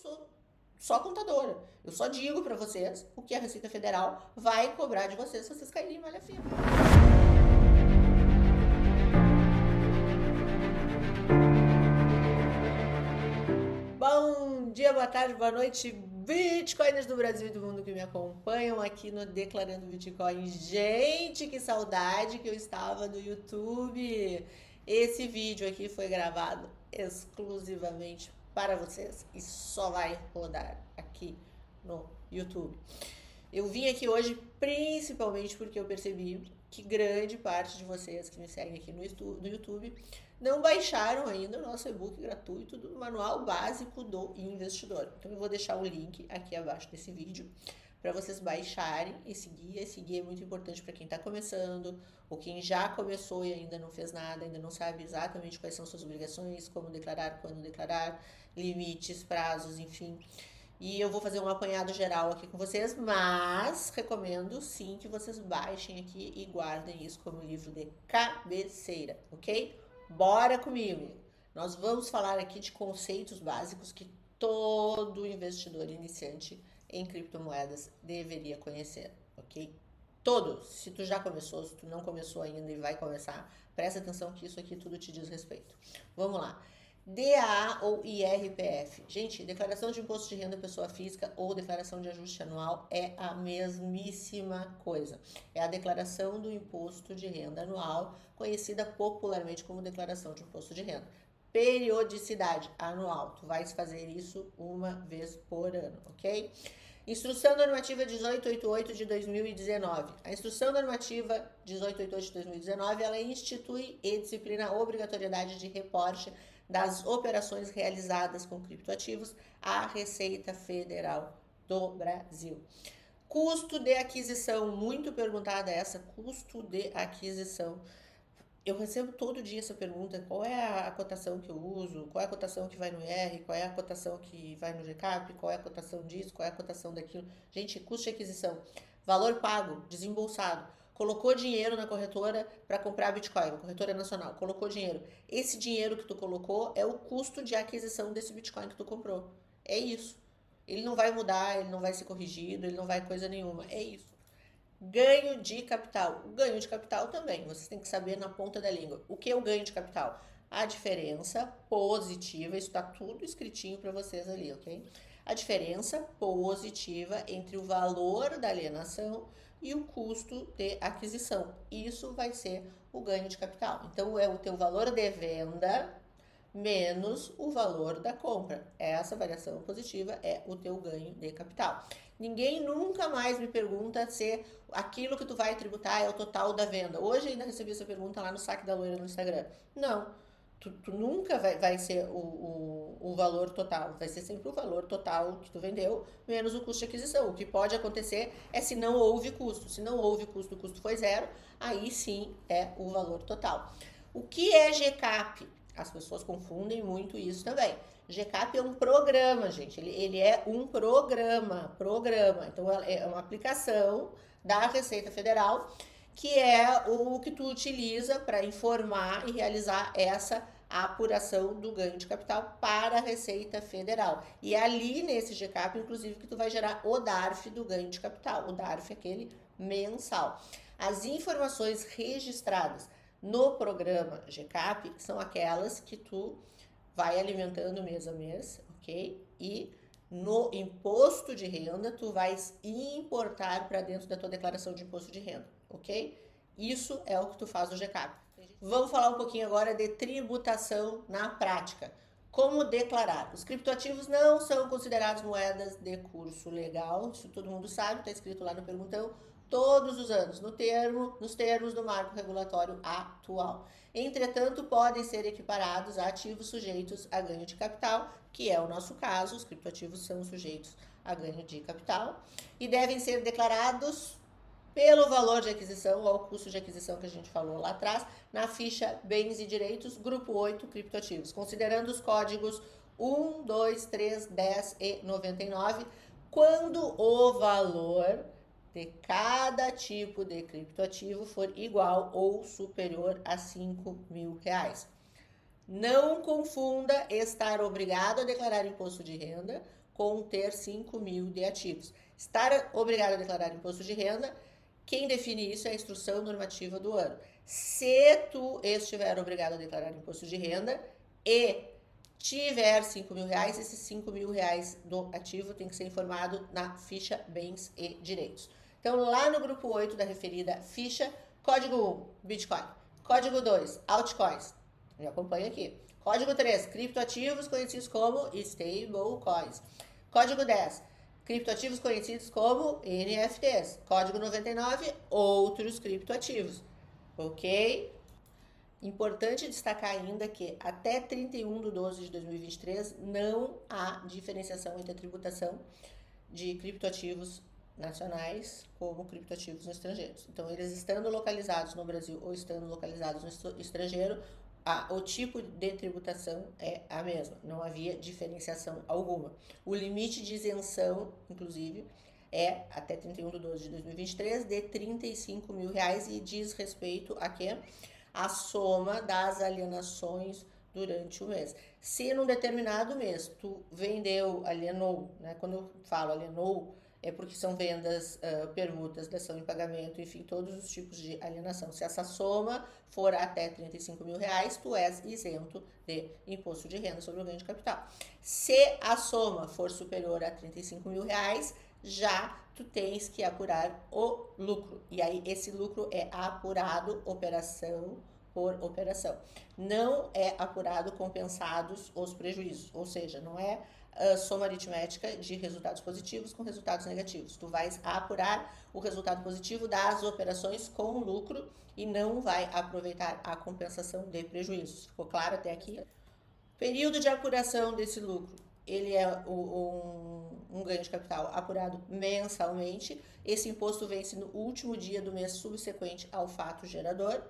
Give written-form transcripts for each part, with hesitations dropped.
sou só contadora. Eu só digo para vocês o que a Receita Federal vai cobrar de vocês se vocês caírem em malha fina. Bom dia, boa tarde, boa noite, Bitcoiners do Brasil e do mundo que me acompanham aqui no Declarando Bitcoin. Gente, que saudade que eu estava do YouTube. Esse vídeo aqui foi gravado exclusivamente para vocês e só vai rodar aqui no YouTube. Eu vim aqui hoje principalmente porque eu percebi que grande parte de vocês que me seguem aqui no YouTube não baixaram ainda o nosso e-book gratuito do Manual Básico do Investidor. Então eu vou deixar o link aqui abaixo desse vídeo para vocês baixarem e seguir. Esse guia é muito importante para quem está começando ou quem já começou e ainda não fez nada, ainda não sabe exatamente quais são suas obrigações, como declarar, quando declarar, limites, prazos, enfim. E eu vou fazer um apanhado geral aqui com vocês, mas recomendo sim que vocês baixem aqui e guardem isso como livro de cabeceira, ok? Bora comigo! Nós vamos falar aqui de conceitos básicos que todo investidor iniciante em criptomoedas deveria conhecer, ok? Todos! Se tu já começou, se tu não começou ainda e vai começar, presta atenção que isso aqui tudo te diz respeito. Vamos lá! DAA ou IRPF. Gente, declaração de imposto de renda pessoa física ou declaração de ajuste anual é a mesmíssima coisa. É a declaração do imposto de renda anual, conhecida popularmente como declaração de imposto de renda. Periodicidade anual. Tu vais fazer isso uma vez por ano, ok? Instrução Normativa 1888 de 2019. A Instrução Normativa 1888 de 2019, ela institui e disciplina a obrigatoriedade de reporte das operações realizadas com criptoativos à Receita Federal do Brasil. Custo de aquisição, muito perguntada essa, custo de aquisição. Eu recebo todo dia essa pergunta, qual é a cotação que eu uso, qual é a cotação que vai no IR, qual é a cotação que vai no GCAP, qual é a cotação disso, qual é a cotação daquilo. Gente, custo de aquisição, valor pago, desembolsado. Colocou dinheiro na corretora para comprar Bitcoin, uma corretora nacional, colocou dinheiro. Esse dinheiro que tu colocou é o custo de aquisição desse Bitcoin que tu comprou. É isso. Ele não vai mudar, ele não vai ser corrigido, ele não vai coisa nenhuma. É isso. Ganho de capital. O ganho de capital também, vocês têm que saber na ponta da língua. O que é o ganho de capital? A diferença positiva, isso está tudo escritinho para vocês ali, ok? A diferença positiva entre o valor da alienação e o custo de aquisição. Isso vai ser o ganho de capital. Então, é o teu valor de venda menos o valor da compra. Essa variação positiva é o teu ganho de capital. Ninguém nunca mais me pergunta se aquilo que tu vai tributar é o total da venda. Hoje ainda recebi essa pergunta lá no Saque da Loira no Instagram. Não, tu nunca vai ser o valor total, vai ser sempre o valor total que tu vendeu, menos o custo de aquisição. O que pode acontecer é se não houve custo. Se não houve custo, o custo foi zero, aí sim é o valor total. O que é GCAP? As pessoas confundem muito isso também. GCAP é um programa, gente. Ele é um programa. Então, é uma aplicação da Receita Federal que é o que tu utiliza para informar e realizar essa apuração do ganho de capital para a Receita Federal. E é ali nesse GCAP, inclusive, que tu vai gerar o DARF do ganho de capital. O DARF é aquele mensal. As informações registradas no programa GCAP são aquelas que tu vai alimentando mês a mês, ok? E no imposto de renda, tu vais importar para dentro da tua declaração de imposto de renda, ok? Isso é o que tu faz no GCAP. Vamos falar um pouquinho agora de tributação na prática. Como declarar? Os criptoativos não são considerados moedas de curso legal, isso todo mundo sabe, está escrito lá no perguntão, todos os anos, nos termos do marco regulatório atual. Entretanto, podem ser equiparados a ativos sujeitos a ganho de capital, que é o nosso caso, os criptoativos são sujeitos a ganho de capital, e devem ser declarados pelo valor de aquisição ou ao custo de aquisição que a gente falou lá atrás, na ficha Bens e Direitos, grupo 8, criptoativos, considerando os códigos 1, 2, 3, 10 e 99, quando o valor de cada tipo de criptoativo for igual ou superior a R$5.000. Não confunda estar obrigado a declarar imposto de renda com ter 5 mil de ativos. Estar obrigado a declarar imposto de renda, quem define isso é a instrução normativa do ano. Se tu estiver obrigado a declarar imposto de renda e tiver 5 mil reais, esses 5 mil reais do ativo tem que ser informado na ficha Bens e Direitos. Então, lá no grupo 8 da referida ficha, código 1, Bitcoin. Código 2, altcoins. Me acompanha aqui. Código 3, criptoativos conhecidos como stablecoins. Código 10, criptoativos conhecidos como NFTs. Código 99, outros criptoativos. Ok? Importante destacar ainda que até 31/12/2023 não há diferenciação entre a tributação de criptoativos nacionais como criptoativos estrangeiros. Então, eles estando localizados no Brasil ou estando localizados no estrangeiro, o tipo de tributação é a mesma, não havia diferenciação alguma. O limite de isenção, inclusive, é até 31/12/2023 de 35 mil reais e diz respeito a quê? A soma das alienações durante o mês. Se num determinado mês tu vendeu, alienou, né? Quando eu falo alienou, é porque são vendas, permutas, dação em pagamento, enfim, todos os tipos de alienação. Se essa soma for até 35 mil reais, tu és isento de imposto de renda sobre o ganho de capital. Se a soma for superior a 35 mil reais, já tu tens que apurar o lucro. E aí esse lucro é apurado operação por operação. Não é apurado compensados os prejuízos, ou seja, não é soma aritmética de resultados positivos com resultados negativos. Tu vais apurar o resultado positivo das operações com lucro e não vai aproveitar a compensação de prejuízos. Ficou claro até aqui? Período de apuração desse lucro. Ele é um ganho de capital apurado mensalmente. Esse imposto vence no último dia do mês subsequente ao fato gerador.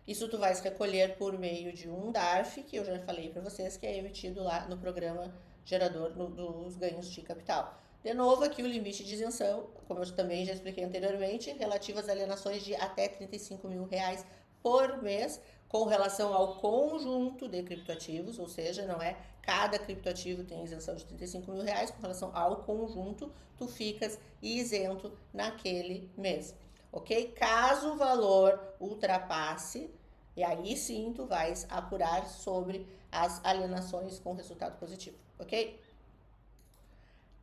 Isso tu vais recolher por meio de um DARF, que eu já falei para vocês, que é emitido lá no programa gerador dos ganhos de capital. De novo, aqui o limite de isenção, como eu também já expliquei anteriormente, relativo às alienações de até 35 mil reais por mês, com relação ao conjunto de criptoativos, ou seja, não é cada criptoativo tem isenção de 35 mil reais, com relação ao conjunto, tu ficas isento naquele mês, ok? Caso o valor ultrapasse, e aí sim tu vais apurar sobre as alienações com resultado positivo, ok?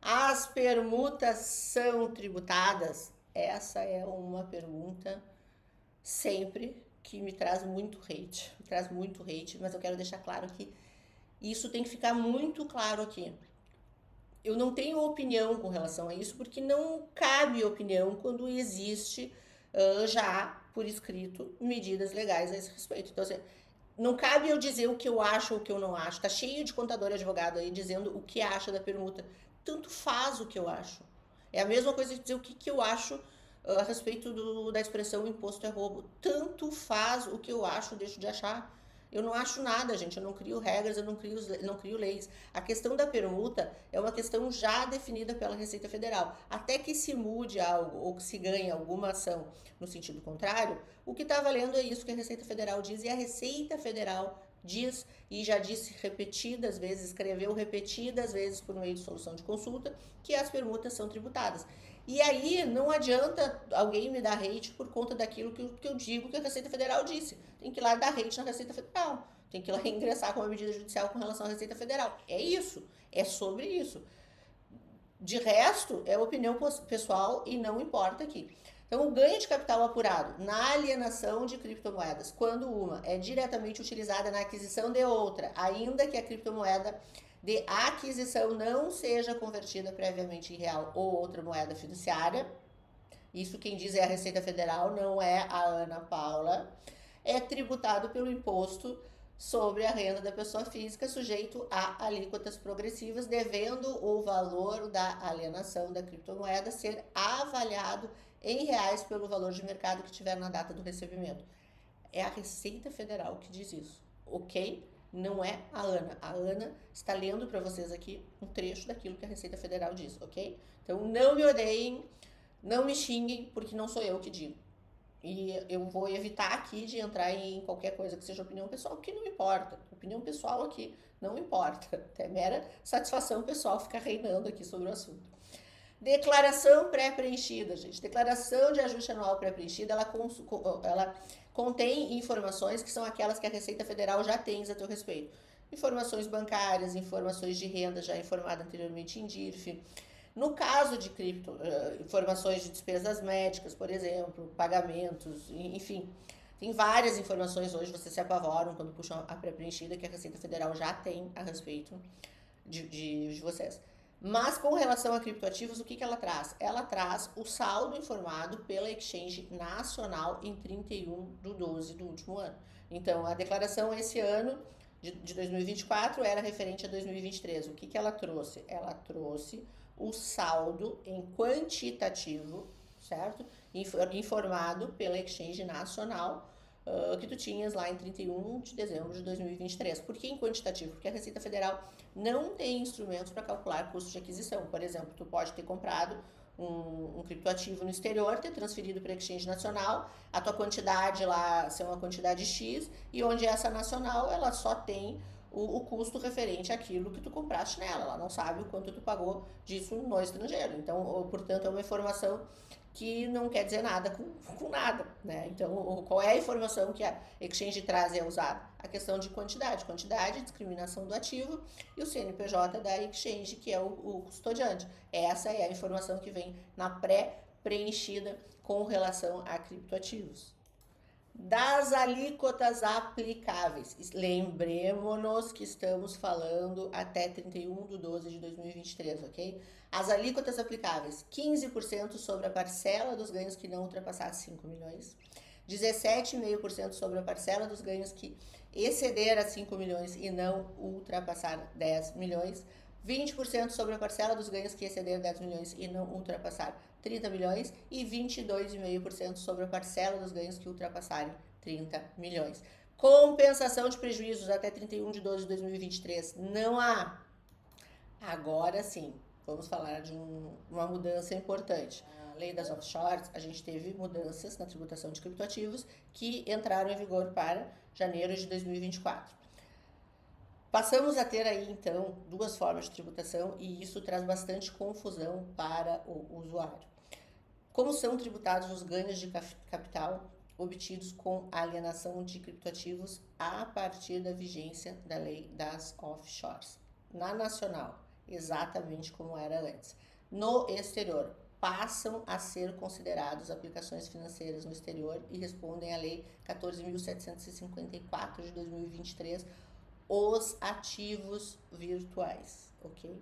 As permutas são tributadas? Essa é uma pergunta sempre que me traz muito hate, mas eu quero deixar claro que isso tem que ficar muito claro aqui. Eu não tenho opinião com relação a isso, porque não cabe opinião quando existe já por escrito medidas legais a esse respeito. Então, assim, não cabe eu dizer o que eu acho ou o que eu não acho. Tá cheio de contador e advogado aí dizendo o que acha da permuta. Tanto faz o que eu acho. É a mesma coisa de dizer o que eu acho a respeito da expressão imposto é roubo. Tanto faz o que eu acho, deixo de achar. Eu não acho nada, gente. Eu não crio regras, eu não crio leis. A questão da permuta é uma questão já definida pela Receita Federal. Até que se mude algo ou que se ganhe alguma ação no sentido contrário, o que está valendo é isso que a Receita Federal diz. E a Receita Federal diz, e já disse repetidas vezes, escreveu repetidas vezes por meio de solução de consulta, que as permutas são tributadas. E aí não adianta alguém me dar hate por conta daquilo que eu digo que a Receita Federal disse. Tem que ir lá dar hate na Receita Federal. Tem que ir lá ingressar com uma medida judicial com relação à Receita Federal. É isso. É sobre isso. De resto, é opinião pessoal e não importa aqui. Então, o ganho de capital apurado na alienação de criptomoedas, quando uma é diretamente utilizada na aquisição de outra, ainda que a criptomoeda de aquisição não seja convertida previamente em real ou outra moeda fiduciária, isso quem diz é a Receita Federal, não é a Ana Paula, é tributado pelo imposto sobre a renda da pessoa física, sujeito a alíquotas progressivas, devendo o valor da alienação da criptomoeda ser avaliado em reais pelo valor de mercado que tiver na data do recebimento. É a Receita Federal que diz isso, ok? Não é a Ana. A Ana está lendo para vocês aqui um trecho daquilo que a Receita Federal diz, ok? Então não me odeiem, não me xinguem, porque não sou eu que digo. E eu vou evitar aqui de entrar em qualquer coisa que seja opinião pessoal, porque não importa. Opinião pessoal aqui não importa. É mera satisfação pessoal ficar reinando aqui sobre o assunto. Declaração pré-preenchida, gente. Declaração de ajuste anual pré-preenchida, ela contém informações que são aquelas que a Receita Federal já tem a teu respeito. Informações bancárias, informações de renda já informada anteriormente em DIRF. No caso de cripto, informações de despesas médicas, por exemplo, pagamentos, enfim. Tem várias informações hoje, vocês se apavoram quando puxam a pré-preenchida que a Receita Federal já tem a respeito de vocês. Mas com relação a criptoativos, o que ela traz? Ela traz o saldo informado pela Exchange Nacional em 31/12 do último ano. Então, a declaração esse ano de 2024 era referente a 2023. O que ela trouxe? Ela trouxe o saldo em quantitativo, certo? Informado pela Exchange Nacional, que tu tinhas lá em 31 de dezembro de 2023. Por que em quantitativo? Porque a Receita Federal não tem instrumentos para calcular custo de aquisição. Por exemplo, tu pode ter comprado um criptoativo no exterior, ter transferido para a Exchange Nacional, a tua quantidade lá ser uma quantidade X, e onde essa nacional, ela só tem o custo referente àquilo que tu compraste nela. Ela não sabe o quanto tu pagou disso no estrangeiro. Então, portanto, é uma informação que não quer dizer nada com nada, né? Então, qual é a informação que a Exchange traz e é usada? A questão de quantidade, discriminação do ativo e o CNPJ da Exchange, que é o custodiante. Essa é a informação que vem na pré-preenchida com relação a criptoativos. Das alíquotas aplicáveis. Lembremos-nos que estamos falando até 31/12 de 2023, ok? As alíquotas aplicáveis, 15% sobre a parcela dos ganhos que não ultrapassar 5 milhões, 17,5% sobre a parcela dos ganhos que exceder a 5 milhões e não ultrapassar 10 milhões, 20% sobre a parcela dos ganhos que exceder 10 milhões e não ultrapassar 30 milhões e 22,5% sobre a parcela dos ganhos que ultrapassarem 30 milhões. Compensação de prejuízos até 31/12 de 2023. Não há. Agora sim, vamos falar de uma mudança importante. A lei das offshores, a gente teve mudanças na tributação de criptoativos que entraram em vigor para janeiro de 2024. Passamos a ter aí, então, duas formas de tributação e isso traz bastante confusão para o usuário. Como são tributados os ganhos de capital obtidos com a alienação de criptoativos a partir da vigência da lei das offshores? Na nacional, exatamente como era antes. No exterior, passam a ser considerados aplicações financeiras no exterior e respondem à lei 14.754 de 2023, os ativos virtuais, ok?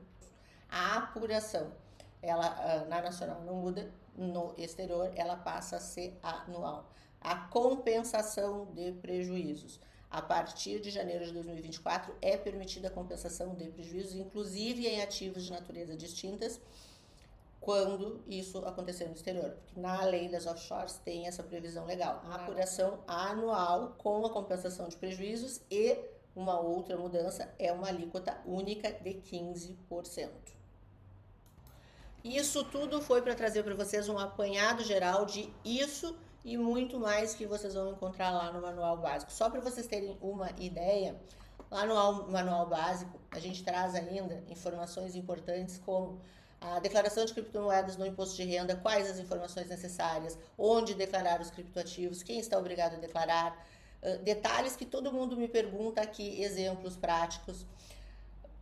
A apuração, ela na nacional não muda, no exterior ela passa a ser anual. A compensação de prejuízos, a partir de janeiro de 2024 é permitida a compensação de prejuízos, inclusive em ativos de natureza distintas, quando isso acontecer no exterior, porque na lei das offshores tem essa previsão legal. A apuração anual com a compensação de prejuízos e uma outra mudança é uma alíquota única de 15%. Isso tudo foi para trazer para vocês um apanhado geral de isso e muito mais que vocês vão encontrar lá no Manual Básico. Só para vocês terem uma ideia, lá no Manual Básico a gente traz ainda informações importantes como a declaração de criptomoedas no imposto de renda, quais as informações necessárias, onde declarar os criptoativos, quem está obrigado a declarar, detalhes que todo mundo me pergunta aqui, exemplos práticos,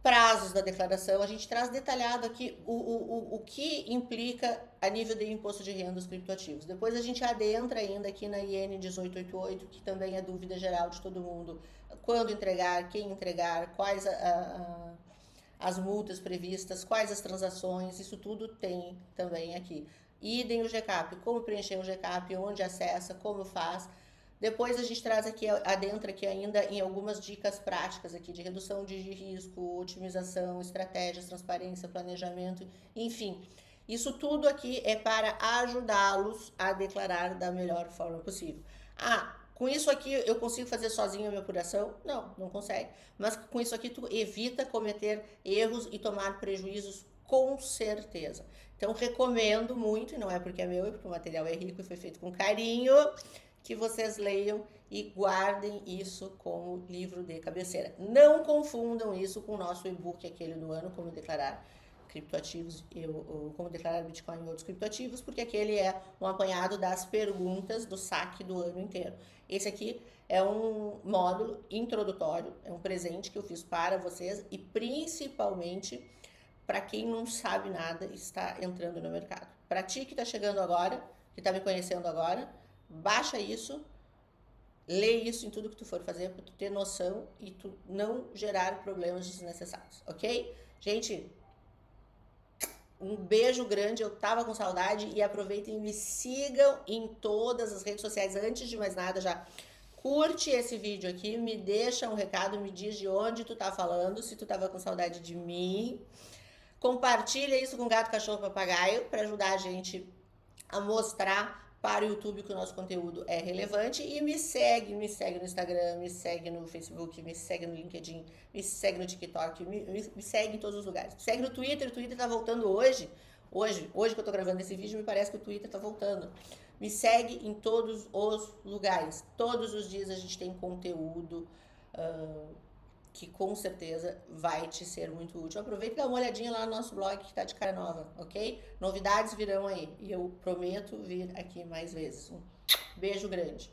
prazos da declaração, a gente traz detalhado aqui o que implica a nível de imposto de renda dos criptoativos. Depois a gente adentra ainda aqui na IN 1888, que também é dúvida geral de todo mundo, quando entregar, quem entregar, quais as multas previstas, quais as transações, isso tudo tem também aqui. Idem o GCAP, como preencher o GCAP, onde acessa, como faz. Depois a gente traz aqui, adentra aqui ainda em algumas dicas práticas aqui de redução de risco, otimização, estratégias, transparência, planejamento, enfim. Isso tudo aqui é para ajudá-los a declarar da melhor forma possível. Com isso aqui eu consigo fazer sozinho a minha apuração? Não consegue. Mas com isso aqui tu evita cometer erros e tomar prejuízos com certeza. Então, recomendo muito, e não é porque é meu, é porque o material é rico e foi feito com carinho, que vocês leiam e guardem isso como livro de cabeceira. Não confundam isso com o nosso e-book, aquele do ano, como declarar criptoativos, como declarar Bitcoin e outros criptoativos, porque aquele é um apanhado das perguntas do saque do ano inteiro. Esse aqui é um módulo introdutório, é um presente que eu fiz para vocês e principalmente para quem não sabe nada e está entrando no mercado. Para ti que está chegando agora, que está me conhecendo agora, baixa isso, lê isso em tudo que tu for fazer para tu ter noção e tu não gerar problemas desnecessários, ok? Gente, um beijo grande, eu tava com saudade e aproveitem e me sigam em todas as redes sociais. Antes de mais nada, já curte esse vídeo aqui, me deixa um recado, me diz de onde tu tá falando, se tu tava com saudade de mim. Compartilha isso com gato, cachorro, papagaio para ajudar a gente a mostrar para o YouTube que o nosso conteúdo é relevante. E me segue no Instagram, me segue no Facebook, me segue no LinkedIn, me segue no TikTok, me segue em todos os lugares. Me segue no Twitter, o Twitter tá voltando hoje que eu tô gravando esse vídeo, me parece que o Twitter tá voltando. Me segue em todos os lugares. Todos os dias a gente tem conteúdo que com certeza vai te ser muito útil. Aproveita e dá uma olhadinha lá no nosso blog que tá de cara nova, ok? Novidades virão aí e eu prometo vir aqui mais vezes. Um beijo grande.